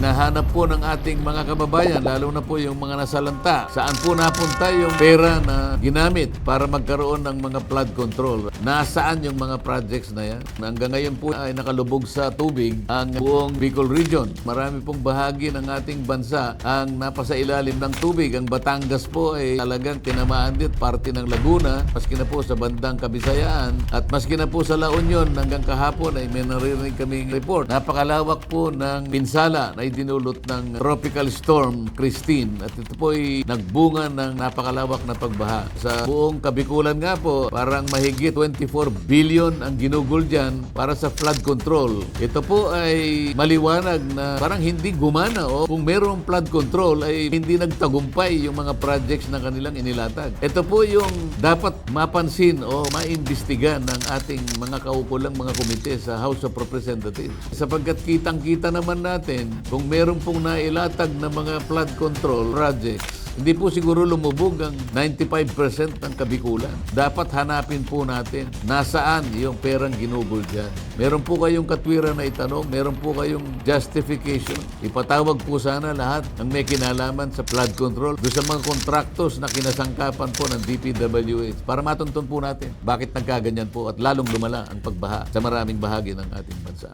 hinahanap po ng ating mga kababayan, lalo na po yung mga nasalanta. Saan po napunta yung pera na ginamit para magkaroon ng mga flood control? Nasaan yung mga projects na yan? Hanggang ngayon po ay nakalubog sa tubig ang buong Bicol Region. Marami pong bahagi ng ating bansa ang napasa ilalim ng tubig. Ang Batangas po ay talagang tinamaan din, parte ng Laguna, maski na po sa bandang Kabisayaan, at maski na po sa La Union hanggang kahapon ay may naririnig kaming report. Napakalawak po ng pinsala na idinulot ng Tropical Storm Christine, at ito po ay nagbunga ng napakalawak na pagbaha. Sa buong Kabikulan nga po, parang mahigit 24 billion ang ginugol dyan para sa flood control. Ito po ay maliwanag na parang hindi gumana, o kung mayroong flood control ay hindi nagtagumpay yung mga projects na kanilang inilatag. Ito po yung dapat mapansin o maimbestigan ng ating mga kaukulang mga komite sa House of Representatives. Sapagkat kitang-kita naman natin kung meron pong nailatag na mga flood control projects, hindi po siguro lumubog ang 95% ng Kabikulan. Dapat hanapin po natin nasaan yung perang ginugol dyan. Meron po kayong katwiran na itanong, meron po kayong justification. Ipatawag po sana lahat ang may kinalaman sa flood control doon sa mga contractors na kinasangkapan po ng DPWH para matuntun po natin bakit nagkaganyan po at lalong lumala ang pagbaha sa maraming bahagi ng ating bansa.